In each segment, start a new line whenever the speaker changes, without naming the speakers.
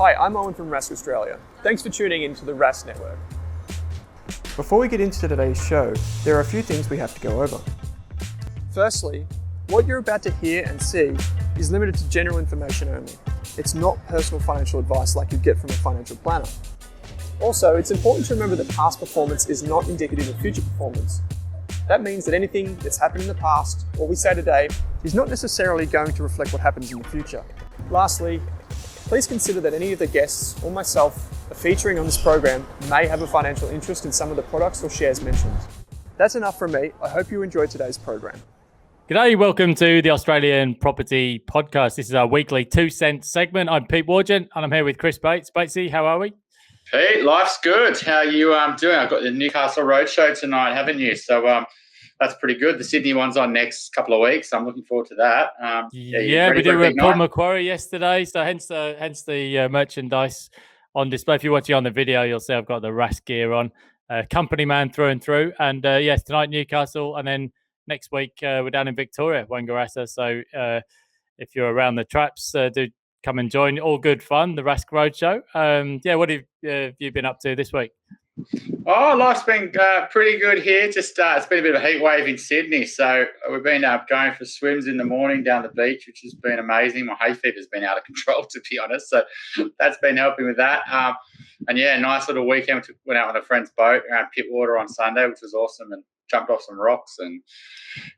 Hi, I'm Owen from Rask Australia. Thanks for tuning in to the Rask Network.
Before we get into today's show, there are a few things we have to go over.
Firstly, what you're about to hear and see is limited to general information only. It's not personal financial advice like you'd get from a financial planner. Also, it's important to remember that past performance is not indicative of future performance. That means that anything that's happened in the past, or we say today, is not necessarily going to reflect what happens in the future. Lastly, please consider that any of the guests or myself are featuring on this program may have a financial interest in some of the products or shares mentioned. That's enough from me. I hope you enjoyed today's program.
G'day, welcome to the Australian Property Podcast. This is our weekly 2 cent segment. I'm Pete Wargent and I'm here with Chris Bates. Batesy, how are we?
Pete, life's good. How are you doing? I've got the Newcastle Roadshow tonight, haven't you? So that's pretty good. The Sydney one's on next couple of weeks. I'm looking forward to that.
Yeah, we did Paul Macquarie yesterday, so hence the merchandise on display. If you're watching on the video, you'll see I've got the Rask gear on. Company man through and through. And yes, tonight Newcastle, and then next week we're down in Victoria, Wangaratta. So if you're around the traps, do come and join. All good fun, the Rask Roadshow. What have you been up to this week?
Oh, life's been pretty good here. Just it's been a bit of a heat wave in Sydney, so we've been going for swims in the morning down the beach, which has been amazing. My hay fever's been out of control, to be honest, so that's been helping with that. Nice little weekend. Went out on a friend's boat around Pittwater on Sunday, which was awesome, and jumped off some rocks. And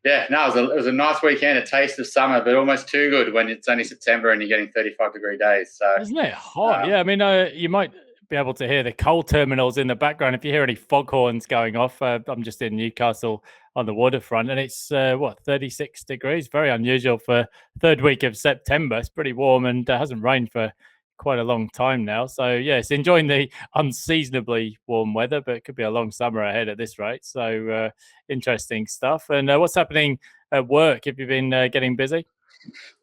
it was a nice weekend, a taste of summer, but almost too good when it's only September and you're getting 35-degree days. So
isn't it hot? I mean, you might be able to hear the coal terminals in the background if you hear any foghorns going off. I'm just in Newcastle on the waterfront, and it's 36 degrees. Very unusual for third week of September. It's pretty warm and hasn't rained for quite a long time now. So yes, enjoying the unseasonably warm weather, but it could be a long summer ahead at this rate. So interesting stuff. And what's happening at work? Have you been getting busy?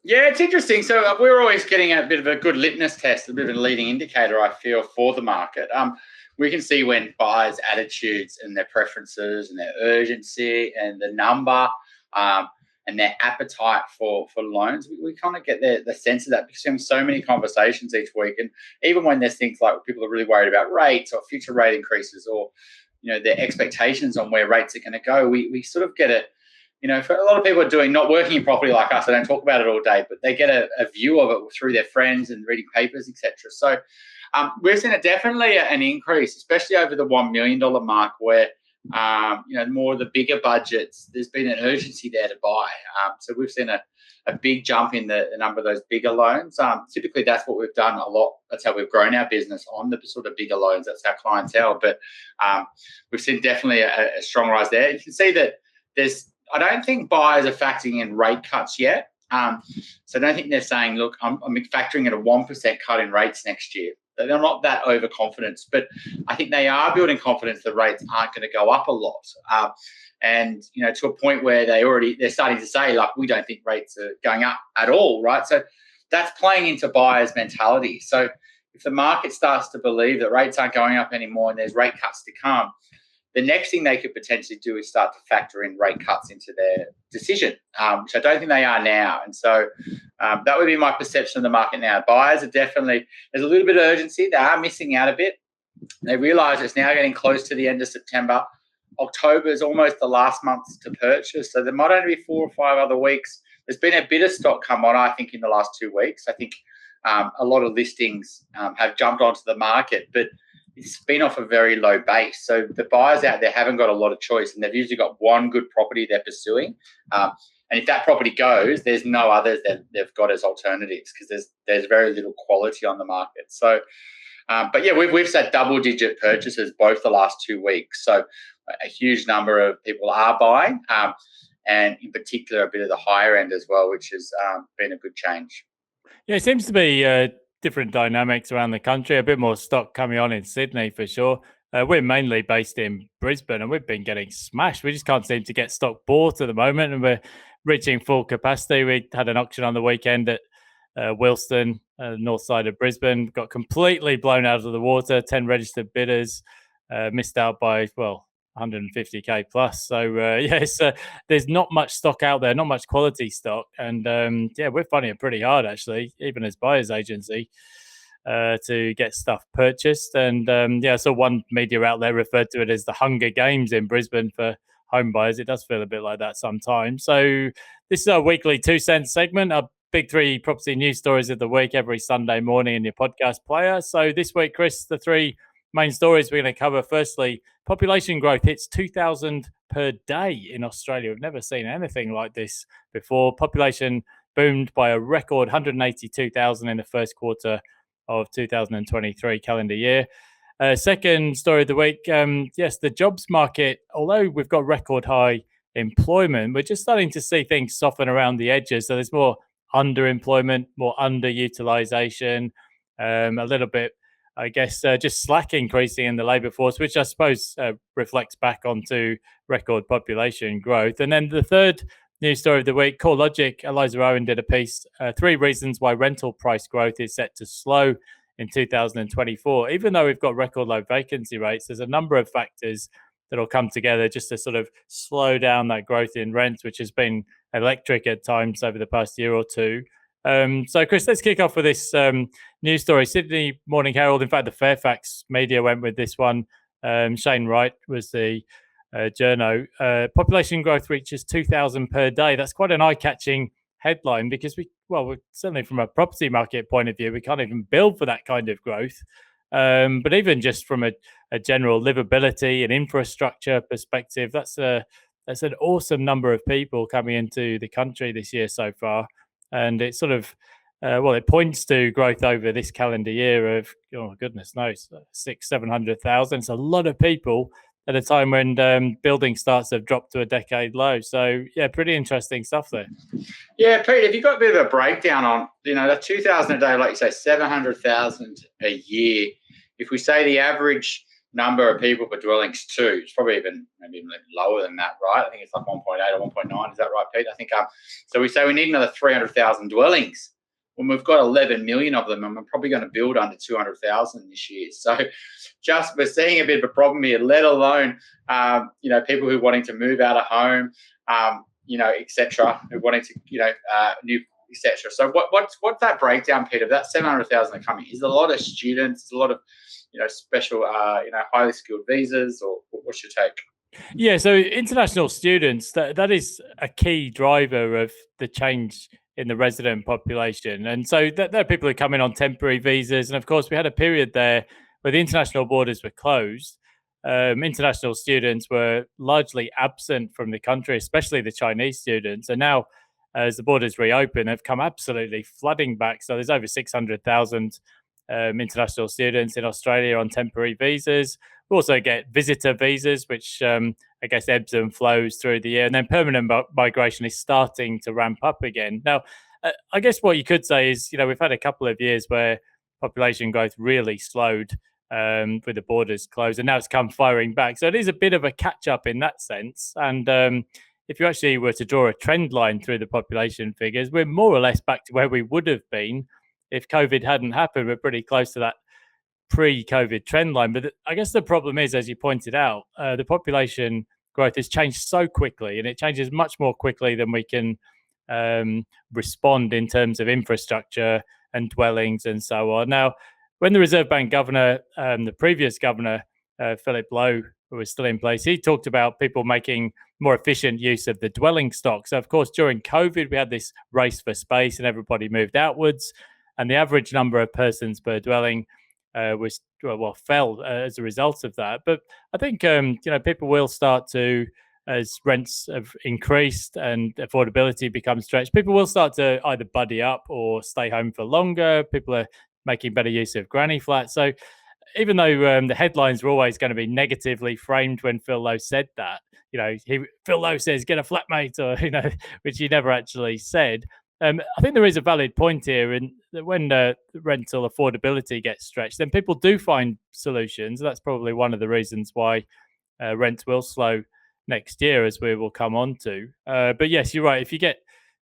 Yeah, it's interesting. So we're always getting a bit of a good litmus test, a bit of a leading indicator, I feel, for the market. We can see when buyers' attitudes and their preferences and their urgency and the number and their appetite for loans. We kind of get the sense of that because we're having so many conversations each week. And even when there's things like people are really worried about rates or future rate increases or, their expectations on where rates are going to go, we sort of get for a lot of people are not working in property like us, they don't talk about it all day, but they get a view of it through their friends and reading papers, etc. So we've seen definitely an increase, especially over the $1 million mark where, more of the bigger budgets, there's been an urgency there to buy. So we've seen a big jump in the number of those bigger loans. Typically, that's what we've done a lot. That's how we've grown our business on the sort of bigger loans. That's our clientele. But we've seen definitely a strong rise there. You can see that I don't think buyers are factoring in rate cuts yet. So I don't think they're saying, look, I'm factoring in a 1% cut in rates next year. They're not that overconfident, but I think they are building confidence that rates aren't going to go up a lot. To a point where they're starting to say, like, we don't think rates are going up at all, right? So that's playing into buyers' mentality. So if the market starts to believe that rates aren't going up anymore and there's rate cuts to come, the next thing they could potentially do is start to factor in rate cuts into their decision, which I don't think they are now. And so that would be my perception of the market now. Buyers are definitely, there's a little bit of urgency. They are missing out a bit. They realise it's now getting close to the end of September. October is almost the last month to purchase. So there might only be 4 or 5 other weeks. There's been a bit of stock come on, I think, in the last 2 weeks. I think a lot of listings have jumped onto the market, but it's been off a very low base. So the buyers out there haven't got a lot of choice, and they've usually got one good property they're pursuing. And if that property goes, there's no others that they've got as alternatives because there's very little quality on the market. So, we've said double-digit purchases both the last 2 weeks. So a huge number of people are buying, and in particular a bit of the higher end as well, which has been a good change.
Yeah, it seems to be different dynamics around the country, a bit more stock coming on in Sydney for sure. We're mainly based in Brisbane and we've been getting smashed. We just can't seem to get stock bought at the moment and we're reaching full capacity. We had an auction on the weekend at Wilston, north side of Brisbane, got completely blown out of the water, 10 registered bidders, missed out by, 150k plus. So there's not much stock out there, not much quality stock, and we're finding it pretty hard actually, even as buyers agency. to get stuff purchased. And so one media outlet referred to it as the Hunger Games in Brisbane for home buyers. It does feel a bit like that sometimes. So this is our weekly 2 cent segment, our big 3 property news stories of the week every Sunday morning in your podcast player. So this week, Chris, the 3 main stories we're going to cover. Firstly, population growth hits 2,000 per day in Australia. We've never seen anything like this before. Population boomed by a record 182,000 in the first quarter of 2023 calendar year. Second story of the week, yes, the jobs market, although we've got record high employment, we're just starting to see things soften around the edges. So there's more underemployment, more underutilisation, a little bit, I guess, just slack increasing in the labour force, which I suppose reflects back onto record population growth. And then the third news story of the week, CoreLogic, Eliza Owen did a piece, 3 reasons why rental price growth is set to slow in 2024. Even though we've got record low vacancy rates, there's a number of factors that will come together just to sort of slow down that growth in rents, which has been electric at times over the past year or two. So, Chris, let's kick off with this news story. Sydney Morning Herald, in fact, the Fairfax media went with this one. Shane Wright was the journo. Population growth reaches 2,000 per day. That's quite an eye-catching headline because we're certainly from a property market point of view, we can't even build for that kind of growth. But even just from a general livability and infrastructure perspective, that's an awesome number of people coming into the country this year so far. And it sort of, it points to growth over this calendar year of, oh, goodness knows, 600,000-700,000. It's a lot of people at a time when building starts have dropped to a decade low. So, yeah, pretty interesting stuff there.
Yeah, Pete, have you got a bit of a breakdown on, the 2,000 a day, like you say, 700,000 a year? If we say the average number of people per dwellings too, it's probably maybe even lower than that, right? I think it's like 1.8 or 1.9. Is that right, Pete? I think so we say we need another 300,000 dwellings when we've got 11 million of them, and we're probably going to build under 200,000 this year. So just we're seeing a bit of a problem here, let alone, people who are wanting to move out of home, et cetera, who are wanting to, new, et cetera. So what's that breakdown, Peter? That 700,000 are coming. Is it a lot of students, a lot of, special, highly skilled visas, or what's your take?
Yeah, so international students, that is a key driver of the change in the resident population. And so there are people who come in on temporary visas. And of course, we had a period there where the international borders were closed. International students were largely absent from the country, especially the Chinese students. And now, as the borders reopen, have come absolutely flooding back. So there's over 600,000 international students in Australia on temporary visas. We also get visitor visas, which I guess ebbs and flows through the year. And then permanent migration is starting to ramp up again. Now, I guess what you could say is, we've had a couple of years where population growth really slowed with the borders closed, and now it's come firing back. So it is a bit of a catch up in that sense. And if you actually were to draw a trend line through the population figures, we're more or less back to where we would have been if COVID hadn't happened. We're pretty close to that pre-COVID trend line. But I guess the problem is, as you pointed out, the population growth has changed so quickly, and it changes much more quickly than we can respond in terms of infrastructure and dwellings and so on. Now, when the Reserve Bank governor, the previous governor, Philip Lowe, who was still in place, he talked about people making more efficient use of the dwelling stock. So, of course, during COVID, we had this race for space and everybody moved outwards. And the average number of persons per dwelling fell as a result of that. But I think, people will start to, as rents have increased and affordability becomes stretched, people will start to either buddy up or stay home for longer. People are making better use of granny flats. So even though the headlines were always going to be negatively framed when Phil Lowe said that, Phil Lowe says, get a flatmate, or, which he never actually said. I think there is a valid point here, and when rental affordability gets stretched, then people do find solutions. That's probably one of the reasons why rents will slow next year, as we will come on to. But yes, you're right. If you get,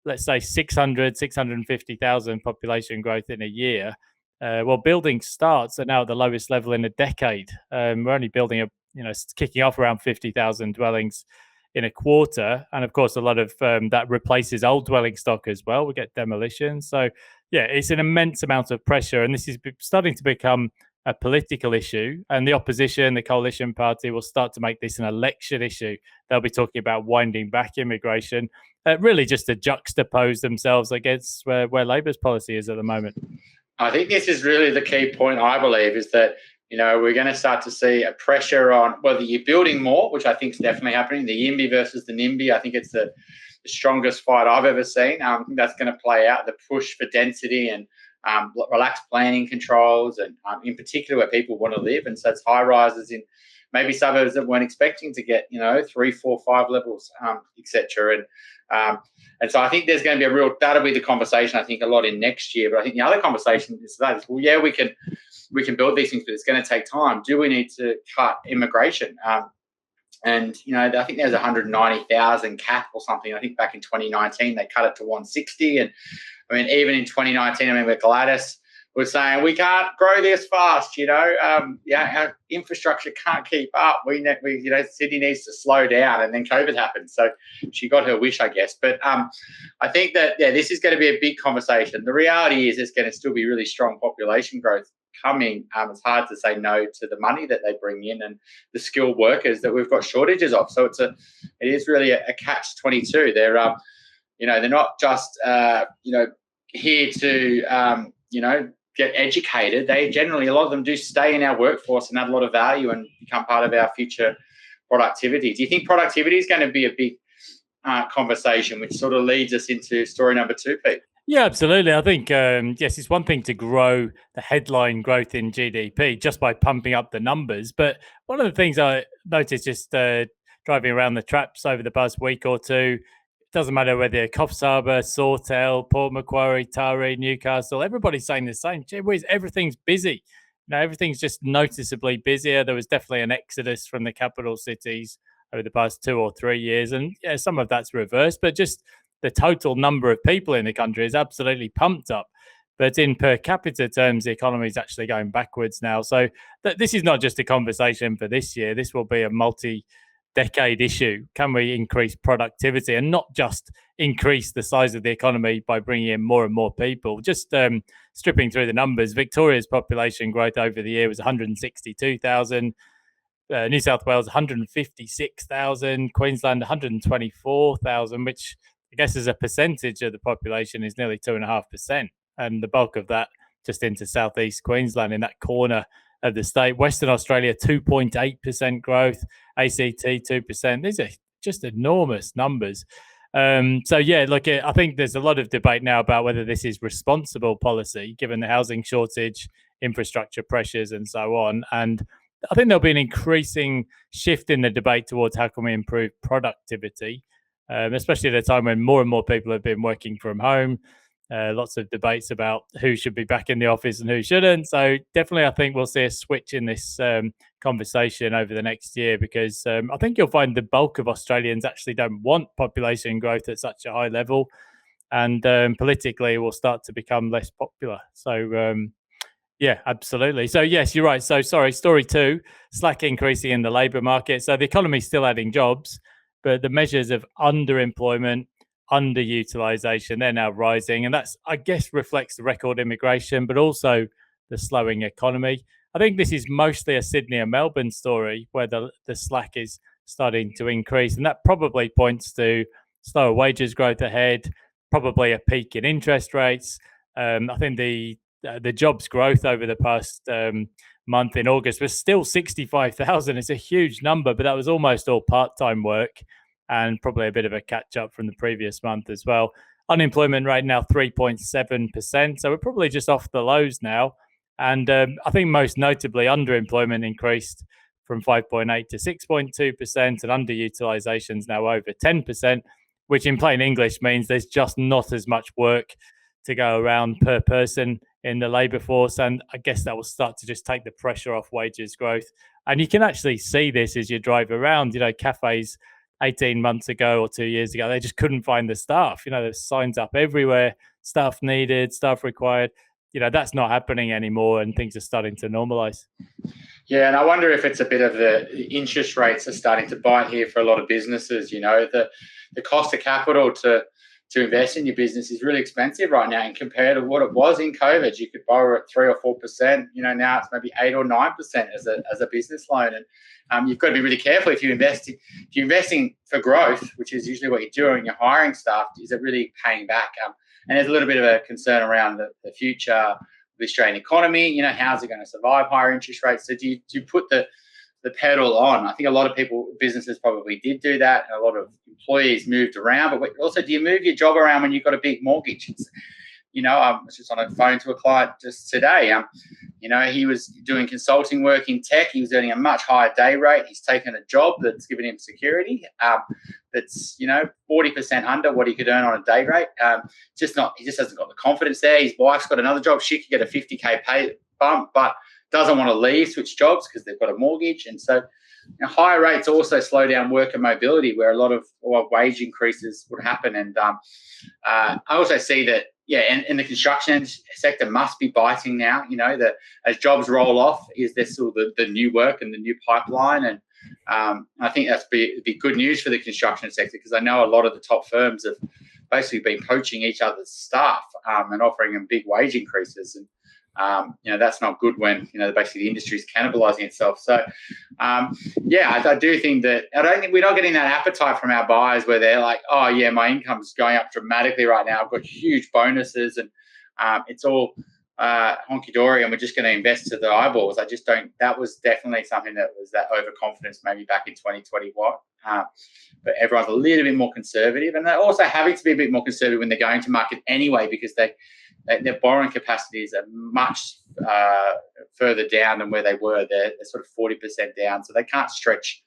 let's say, 650,000 population growth in a year, building starts are now at the lowest level in a decade. We're only building kicking off around 50,000 dwellings in a quarter. And of course, a lot of that replaces old dwelling stock as well. We get demolition. So yeah, it's an immense amount of pressure. And this is starting to become a political issue. And the opposition, the coalition party, will start to make this an election issue. They'll be talking about winding back immigration, really just to juxtapose themselves against where Labor's policy is at the moment.
I think this is really the key point, I believe, is that, we're going to start to see a pressure on whether you're building more, which I think is definitely happening. The YIMBY versus the NIMBY, I think it's the strongest fight I've ever seen. I think that's going to play out, the push for density and relaxed planning controls, and in particular where people want to live. And so it's high rises in maybe suburbs that weren't expecting to get, 3, 4, 5 levels, etc. And so I think there's going to be that'll be the conversation, I think, a lot in next year. But I think the other conversation is well, yeah, we can build these things, but it's going to take time. Do we need to cut immigration? And, I think there's 190,000 cap or something. I think back in 2019, they cut it to 160. And I mean, even in 2019, with Gladys was saying, we can't grow this fast, our infrastructure can't keep up. Sydney needs to slow down. And then COVID happened. So she got her wish, I guess. But I think that, this is going to be a big conversation. The reality is there's going to still be really strong population growth coming. It's hard to say no to the money that they bring in and the skilled workers that we've got shortages of. So it is really a catch-22. They're they're not just here to get educated. They generally, a lot of them do stay in our workforce and add a lot of value and become part of our future productivity. Do you think productivity is going to be a big conversation, which sort of leads us into story number 2, Pete?
Yeah, absolutely. I think, yes, it's one thing to grow the headline growth in GDP just by pumping up the numbers. But one of the things I noticed just driving around the traps over the past week or two, it doesn't matter whether you're Coffs Harbour, Sawtell, Port Macquarie, Taree, Newcastle, everybody's saying the same. Gee whiz, everything's busy. Everything's just noticeably busier. There was definitely an exodus from the capital cities over the past 2 or 3 years. And yeah, some of that's reversed, but just the total number of people in the country is absolutely pumped up. But in per capita terms, the economy is actually going backwards now. So this is not just a conversation for this year. This will be a multi-decade issue. Can we increase productivity and not just increase the size of the economy by bringing in more and more people? Just stripping through the numbers, Victoria's population growth over the year was 162,000. New South Wales, 156,000. Queensland, 124,000, which I guess as a percentage of the population is nearly 2.5%. And the bulk of that just into southeast Queensland in that corner of the state. Western Australia, 2.8% growth. ACT, 2%. These are just enormous numbers. So, yeah, look, I think there's a lot of debate now about whether this is responsible policy, given the housing shortage, infrastructure pressures, and so on. And I think there'll be an increasing shift in the debate towards how can we improve productivity, especially at a time when more and more people have been working from home. Lots of debates about who should be back in the office and who shouldn't. So definitely, I think we'll see a switch in this conversation over the next year, because I think you'll find the bulk of Australians actually don't want population growth at such a high level, and politically it will start to become less popular. So yeah, absolutely. So yes, you're right. So sorry, story 2, slack increasing in the labour market. So the economy's still adding jobs, but the measures of underemployment, underutilisation, they're now rising. And that's, I guess, reflects the record immigration, but also the slowing economy. I think this is mostly a Sydney and Melbourne story where the slack is starting to increase. And that probably points to slower wages growth ahead, probably a peak in interest rates. I think the jobs growth over the past month in August was still 65,000. It's a huge number, but that was almost all part-time work and probably a bit of a catch-up from the previous month as well. Unemployment rate now 3.7%, so we're probably just off the lows now. And I think most notably, underemployment increased from 5.8 to 6.2%, and underutilisation is now over 10%, which in plain English means there's just not as much work to go around per person in the labour force. And I guess that will start to just take the pressure off wages growth. And you can actually see this as you drive around. Cafes 18 months ago or 2 years ago, they just couldn't find the staff. There's signs up everywhere, staff needed, staff required. That's not happening anymore, and things are starting to normalise.
Yeah, and I wonder if it's a bit of the interest rates are starting to bite here for a lot of businesses. The cost of capital to invest in your business is really expensive right now, and compared to what it was in COVID, you could borrow at 3 or 4%. Now it's maybe 8 or 9% as a business loan, and you've got to be really careful if you're investing for growth, which is usually what you're doing. You're hiring staff. Is it really paying back? And there's a little bit of a concern around the future of the Australian economy. How's it going to survive higher interest rates? So do you put the pedal on? I think a lot of businesses probably did do that. And a lot of employees moved around, but also, do you move your job around when you've got a big mortgage? I was just on a phone to a client just today. He was doing consulting work in tech. He was earning a much higher day rate. He's taken a job that's given him security. That's 40% under what he could earn on a day rate. He just hasn't got the confidence there. His wife's got another job. She could get a 50K pay bump, but doesn't want to leave, switch jobs because they've got a mortgage. And so higher rates also slow down worker mobility, where a lot of wage increases would happen. And I also see that, and the construction sector must be biting now. As jobs roll off, is there still the new work and the new pipeline? And I think that's be good news for the construction sector, because I know a lot of the top firms have basically been poaching each other's staff and offering them big wage increases. And that's not good when basically the industry is cannibalizing itself. So I do think that we're not getting that appetite from our buyers where they're like, oh yeah, my income's going up dramatically right now. I've got huge bonuses and it's all honky dory, and we're just going to invest to the eyeballs. I just don't. That was definitely something that was that overconfidence maybe back in 2021. But everyone's a little bit more conservative, and they're also having to be a bit more conservative when they're going to market anyway, because their borrowing capacities are much further down than where they were. They're sort of 40% down, so they can't stretch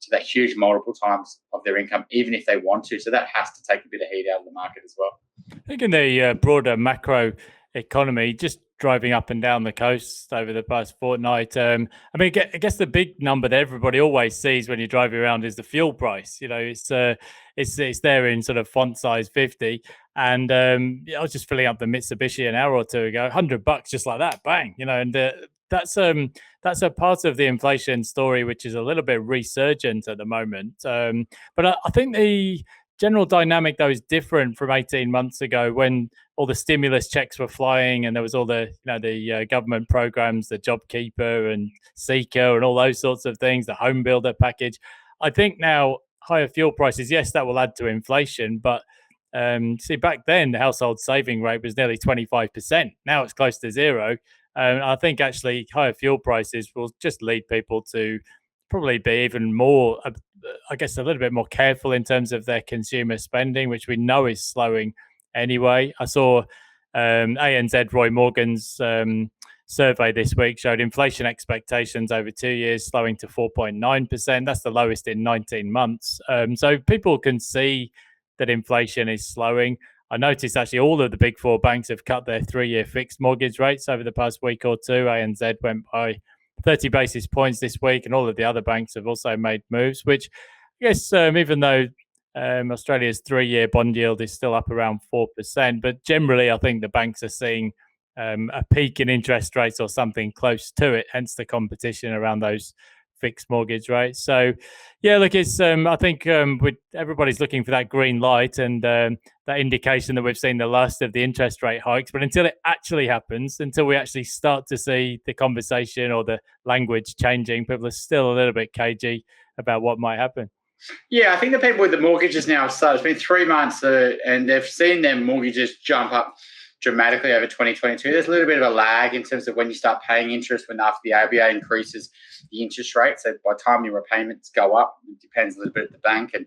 to that huge multiple times of their income, even if they want to. So that has to take a bit of heat out of the market as well.
I think in the broader macro economy, just driving up and down the coast over the past fortnight, I guess the big number that everybody always sees when you're driving around is the fuel price. It's there in sort of font size 50, and I was just filling up the Mitsubishi an hour or two ago, $100 just like that, bang, and that's a part of the inflation story which is a little bit resurgent at the moment. But I think the general dynamic, though, is different from 18 months ago when all the stimulus checks were flying and there was all the government programs, the JobKeeper and Seeker and all those sorts of things, the home builder package. I think now higher fuel prices, yes, that will add to inflation, but back then the household saving rate was nearly 25%. Now it's close to zero. I think actually higher fuel prices will just lead people to probably be even more, I guess, a little bit more careful in terms of their consumer spending, which we know is slowing anyway. I saw ANZ Roy Morgan's survey this week showed inflation expectations over 2 years slowing to 4.9%. That's the lowest in 19 months. So people can see that inflation is slowing. I noticed actually all of the big four banks have cut their 3-year fixed mortgage rates over the past week or two. ANZ went by 30 basis points this week, and all of the other banks have also made moves, which I guess even though Australia's 3-year bond yield is still up around 4%, but generally I think the banks are seeing a peak in interest rates or something close to it, hence the competition around those fixed mortgage rates. So yeah, look, it's I think everybody's looking for that green light and that indication that we've seen the last of the interest rate hikes. But until it actually happens, until we actually start to see the conversation or the language changing, people are still a little bit cagey about what might happen.
Yeah, I think the people with the mortgages now have started. It's been 3 months and they've seen their mortgages jump up dramatically over 2022. There's a little bit of a lag in terms of when you start paying interest, when after the RBA increases the interest rate. So by the time your repayments go up, it depends a little bit at the bank. And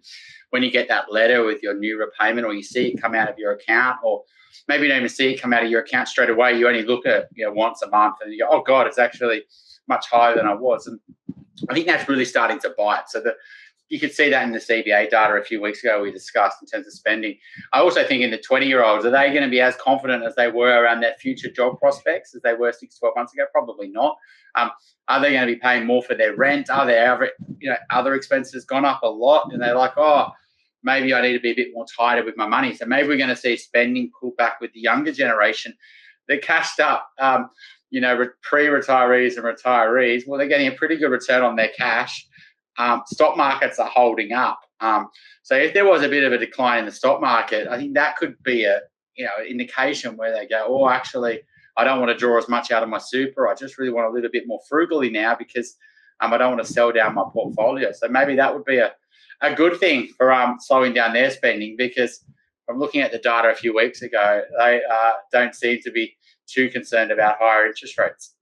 when you get that letter with your new repayment, or you see it come out of your account, or maybe you don't even see it come out of your account straight away, you only look at it once a month and you go, oh God, it's actually much higher than I was. And I think that's really starting to bite. So you could see that in the CBA data a few weeks ago we discussed in terms of spending. I also think in the 20-year-olds, are they going to be as confident as they were around their future job prospects as they were 6 to 12 months ago? Probably not. Are they going to be paying more for their rent? Are their other expenses gone up a lot? And they're like, oh, maybe I need to be a bit more tighter with my money. So maybe we're going to see spending pull back with the younger generation. They're cashed up. pre-retirees and retirees, well, they're getting a pretty good return on their cash. Stock markets are holding up. So if there was a bit of a decline in the stock market, I think that could be an indication where they go, oh, actually, I don't want to draw as much out of my super. I just really want to live a bit more frugally now because I don't want to sell down my portfolio. So maybe that would be a good thing for slowing down their spending, because from looking at the data a few weeks ago, they don't seem to be too concerned about higher interest rates.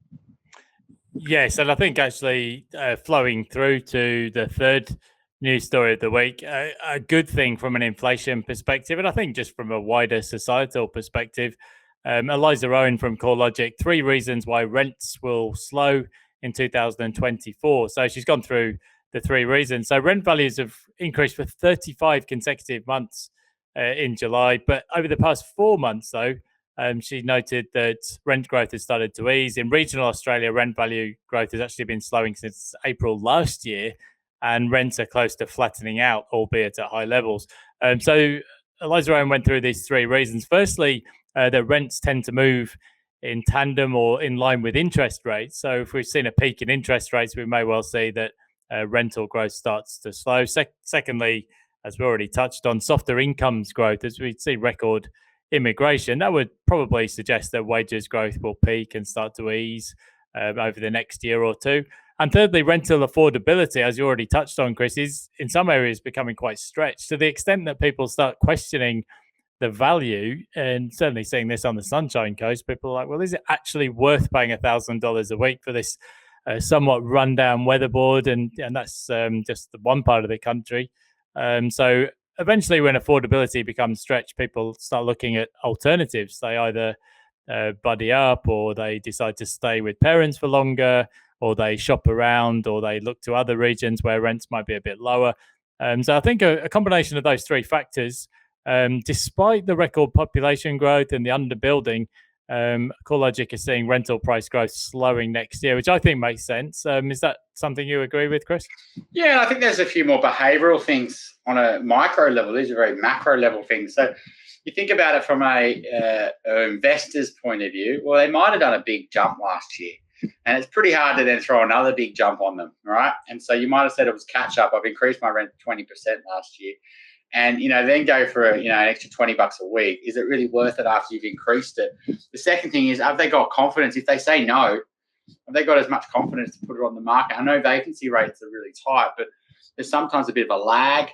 Yes, and I think actually flowing through to the third news story of the week, a good thing from an inflation perspective, and I think just from a wider societal perspective. Eliza Owen from CoreLogic, 3 reasons why rents will slow in 2024. So she's gone through the 3 reasons. So rent values have increased for 35 consecutive months in July, but over the past 4 months, though, she noted that rent growth has started to ease. In regional Australia, rent value growth has actually been slowing since April last year, and rents are close to flattening out, albeit at high levels. So Eliza Owen went through these 3 reasons. Firstly, that rents tend to move in tandem or in line with interest rates. So if we've seen a peak in interest rates, we may well see that rental growth starts to slow. Secondly, as we already touched on, softer incomes growth, as we see record immigration, that would probably suggest that wages growth will peak and start to ease over the next year or two. And thirdly, rental affordability, as you already touched on, Chris, is in some areas becoming quite stretched to the extent that people start questioning the value, and certainly seeing this on the Sunshine Coast. People are like, well, is it actually worth paying $1,000 a week for this somewhat rundown weatherboard? And that's just one part of the country. So eventually, when affordability becomes stretched, people start looking at alternatives. They either buddy up, or they decide to stay with parents for longer, or they shop around, or they look to other regions where rents might be a bit lower. So I think a combination of those 3 factors, despite the record population growth and the underbuilding, CoreLogic is seeing rental price growth slowing next year, which I think makes sense. Is that something you agree with, Chris?
Yeah, I think there's a few more behavioural things on a micro level. These are very macro level things. So you think about it from a investor's point of view. Well, they might have done a big jump last year, and it's pretty hard to then throw another big jump on them, right? And so you might have said it was catch up. I've increased my rent 20% last year. And, then go for an extra $20 a week. Is it really worth it after you've increased it? The second thing is, have they got confidence? If they say no, have they got as much confidence to put it on the market? I know vacancy rates are really tight, but there's sometimes a bit of a lag.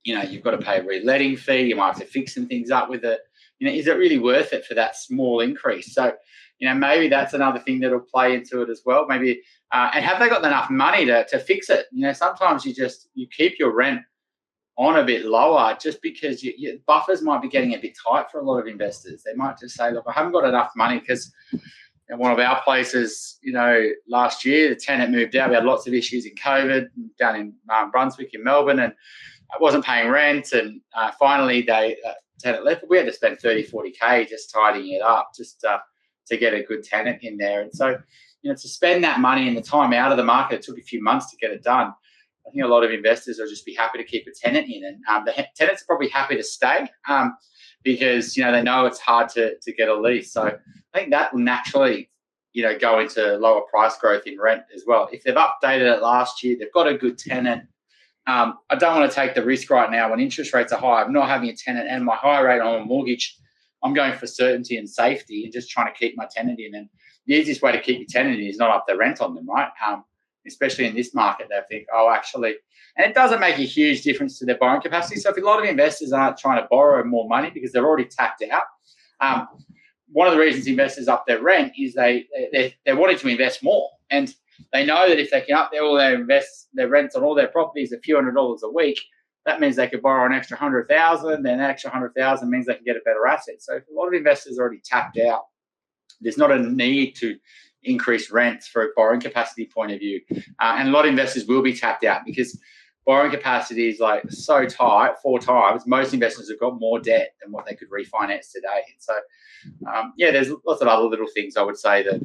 You've got to pay a reletting fee. You might have to fix some things up with it. Is it really worth it for that small increase? So, maybe that's another thing that'll play into it as well. Maybe, and have they got enough money to fix it? Sometimes you keep your rent on a bit lower just because your buffers might be getting a bit tight for a lot of investors. They might just say, look, I haven't got enough money because in one of our places, last year, the tenant moved out. We had lots of issues in COVID down in Brunswick in Melbourne, and I wasn't paying rent. And finally, tenant left. We had to spend 30, 40K just tidying it up just to get a good tenant in there. And so, to spend that money and the time out of the market, it took a few months to get it done. I think a lot of investors will just be happy to keep a tenant in, and the tenants are probably happy to stay because they know it's hard to get a lease. So I think that will naturally go into lower price growth in rent as well. If they've updated it last year, they've got a good tenant. I don't want to take the risk right now when interest rates are high. I'm not having a tenant and my high rate on a mortgage. I'm going for certainty and safety and just trying to keep my tenant in. And the easiest way to keep your tenant in is not up the rent on them, right? Especially in this market, they think, and it doesn't make a huge difference to their borrowing capacity. So if a lot of investors aren't trying to borrow more money because they're already tapped out, one of the reasons investors up their rent is they're wanting to invest more. And they know that if they can up their rents on all their properties a few $100s a week, that means they could borrow an extra $100,000. Then an extra $100,000 means they can get a better asset. So if a lot of investors are already tapped out, there's not a need to increase rents for a borrowing capacity point of view. And a lot of investors will be tapped out because borrowing capacity is so tight, 4 times. Most investors have got more debt than what they could refinance today. And so, there's lots of other little things I would say that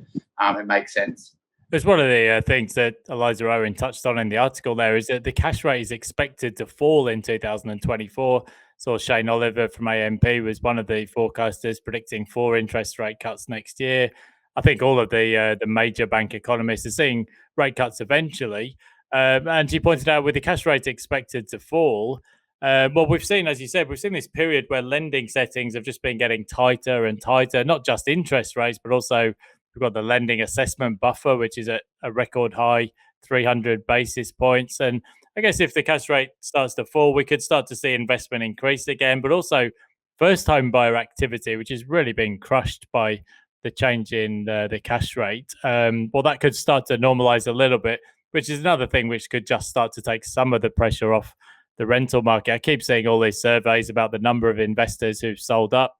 it makes sense.
There's one of the things that Eliza Owen touched on in the article there is that the cash rate is expected to fall in 2024. So Shane Oliver from AMP was one of the forecasters predicting 4 interest rate cuts next year. I think all of the major bank economists are seeing rate cuts eventually. And she pointed out with the cash rate expected to fall, well, we've seen, as you said, we've seen this period where lending settings have just been getting tighter and tighter, not just interest rates, but also we've got the lending assessment buffer, which is at a record high 300 basis points. And I guess if the cash rate starts to fall, we could start to see investment increase again, but also first home buyer activity, which has really been crushed by the change in the cash rate. Well, that could start to normalize a little bit, which is another thing which could just start to take some of the pressure off the rental market. I keep seeing all these surveys about the number of investors who've sold up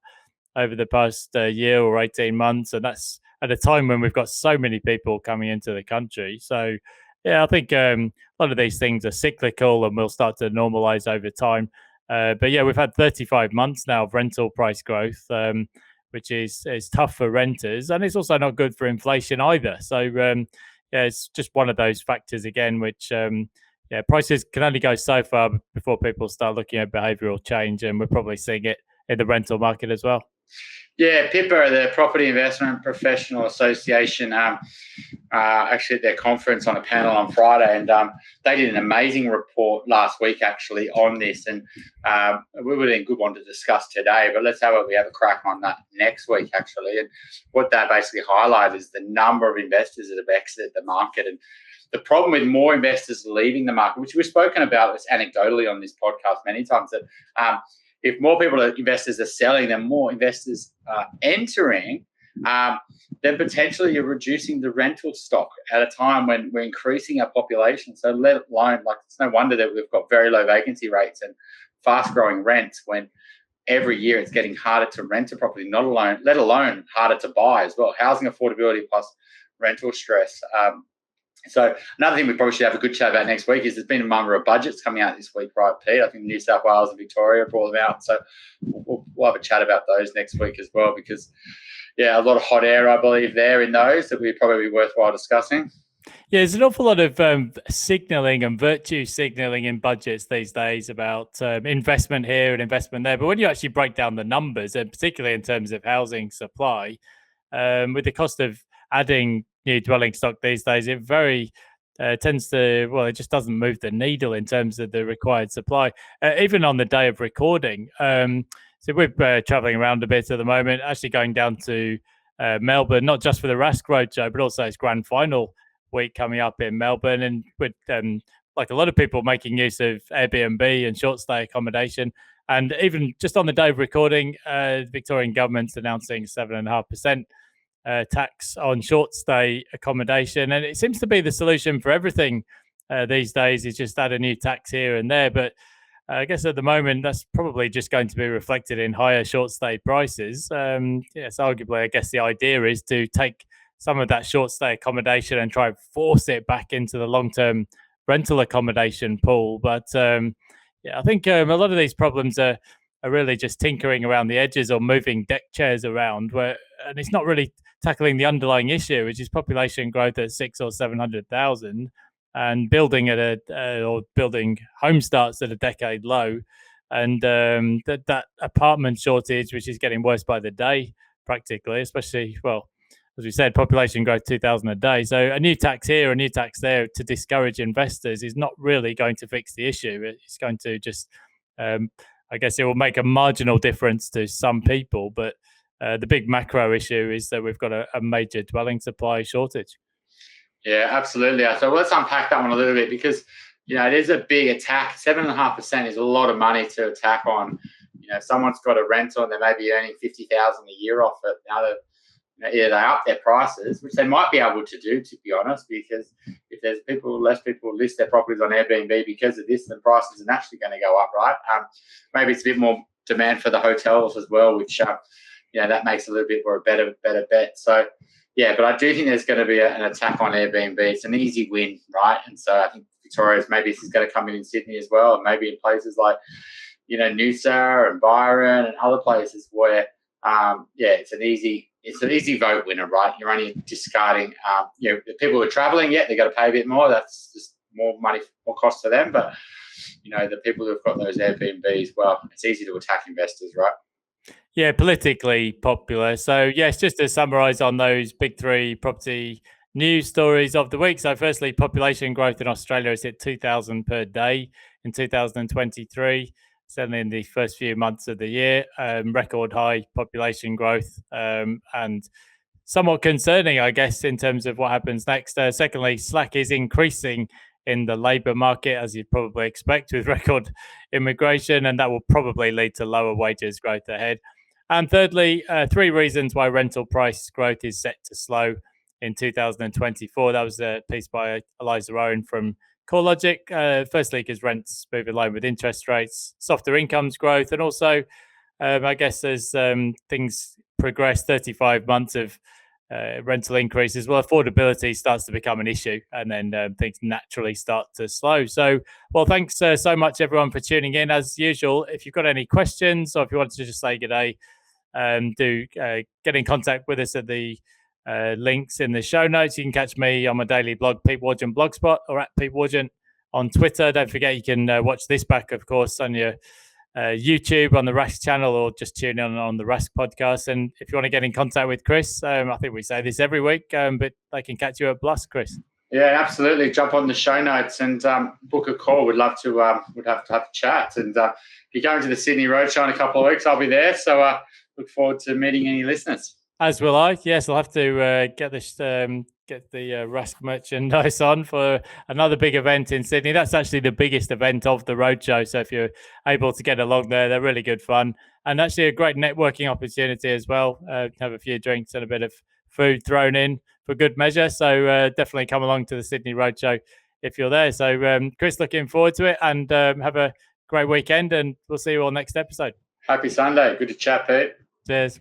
over the past year or 18 months. And that's at a time when we've got so many people coming into the country. So, yeah, I think a lot of these things are cyclical and will start to normalize over time. But yeah, we've had 35 months now of rental price growth, which is tough for renters. And it's also not good for inflation either. So, yeah, it's just one of those factors again, which prices can only go so far before people start looking at behavioural change, and we're probably seeing it in the rental market as well.
Yeah, PIPA, the Property Investment Professional Association, actually at their conference on a panel on Friday, and they did an amazing report last week actually on this, and we would have a good one to discuss today, but let's have a crack on that next week actually. And what that basically highlighted is the number of investors that have exited the market, and the problem with more investors leaving the market, which we've spoken about this anecdotally on this podcast many times, that if more investors are selling, then more investors are entering, then potentially you're reducing the rental stock at a time when we're increasing our population. So let alone, it's no wonder that we've got very low vacancy rates and fast-growing rents when every year it's getting harder to rent a property, let alone harder to buy as well. Housing affordability plus rental stress. So another thing we probably should have a good chat about next week is there's been a number of budgets coming out this week, right, Pete? I think New South Wales and Victoria brought them out. So we'll have a chat about those next week as well because, yeah, a lot of hot air, I believe, there in those that would probably be worthwhile discussing.
Yeah, there's an awful lot of signalling and virtue signalling in budgets these days about investment here and investment there. But when you actually break down the numbers, and particularly in terms of housing supply, with the cost of adding new dwelling stock these days, it very tends to, well, it just doesn't move the needle in terms of the required supply, even on the day of recording. So we're traveling around a bit at the moment, actually going down to Melbourne, not just for the Rask Roadshow, but also its grand final week coming up in Melbourne. And with like a lot of people making use of Airbnb and short stay accommodation. And even just on the day of recording, the Victorian government's announcing 7.5% tax on short stay accommodation. And it seems to be the solution for everything these days, is just add a new tax here and there. But I guess at the moment, that's probably just going to be reflected in higher short stay prices. Yes, arguably, I guess the idea is to take some of that short stay accommodation and try and force it back into the long-term rental accommodation pool. But yeah, I think a lot of these problems are really just tinkering around the edges or moving deck chairs around, and it's not really tackling the underlying issue, which is population growth at 600,000 or 700,000 and building or building home starts at a decade low, and that apartment shortage, which is getting worse by the day, practically, especially, well, as we said, population growth 2,000 a day. So a new tax here, a new tax there to discourage investors is not really going to fix the issue. It's going to just, I guess it will make a marginal difference to some people, but the big macro issue is that we've got a major dwelling supply shortage.
Yeah, absolutely. So let's unpack that one a little bit because, it is a big attack. 7.5% is a lot of money to attack on. Someone's got a rental and they may be earning $50,000 a year off it. Now that they up their prices, which they might be able to do, to be honest, because if there's less people list their properties on Airbnb because of this, then prices are naturally going to go up, right? Maybe it's a bit more demand for the hotels as well, which that makes a little bit more a better bet. So yeah, but I do think there's going to be an attack on Airbnb. It's an easy win, right? And so I think Victoria's, maybe this is going to come in Sydney as well, and maybe in places like Noosa and Byron and other places where it's an easy vote winner, right? You're only discarding, the people who are traveling, they got to pay a bit more. That's just more money, more cost to them. But, the people who've got those Airbnbs, well, it's easy to attack investors, right?
Yeah, politically popular. So, yes, just to summarise on those big three property news stories of the week. So, firstly, population growth in Australia is at 2,000 per day in 2023, certainly in the first few months of the year. Record high population growth and somewhat concerning, I guess, in terms of what happens next. Secondly, slack is increasing in the labour market, as you'd probably expect, with record immigration, and that will probably lead to lower wages growth ahead. And thirdly, three reasons why rental price growth is set to slow in 2024. That was a piece by Eliza Owen from CoreLogic. Firstly, because rents move in line with interest rates, softer incomes growth, and also, I guess, as things progress, 35 months of rental increases, well, affordability starts to become an issue, and then things naturally start to slow. So, well, thanks so much, everyone, for tuning in. As usual, if you've got any questions or if you want to just say good day, do get in contact with us at the links in the show notes. You can catch me on my daily blog, Pete Wargent Blogspot, or at Pete Wargent on Twitter. Don't forget, you can watch this back, of course, on your YouTube on the Rask channel, or just tune in on the Rask podcast. And if you want to get in contact with Chris, I think we say this every week, but they can catch you at Plus, Chris.
Yeah, absolutely. Jump on the show notes and book a call. We'd love to. We'd have to have a chat. And if you're going to the Sydney Roadshow in a couple of weeks, I'll be there. So look forward to meeting any listeners.
As will I. Yes, I'll have to get the Rask merchandise on for another big event in Sydney. That's actually the biggest event of the roadshow. So if you're able to get along there, they're really good fun, and actually a great networking opportunity as well. Have a few drinks and a bit of food thrown in for good measure. So definitely come along to the Sydney Roadshow if you're there. So Chris, looking forward to it, and have a great weekend, and we'll see you all next episode.
Happy Sunday. Good to chat, Pete.
Cheers.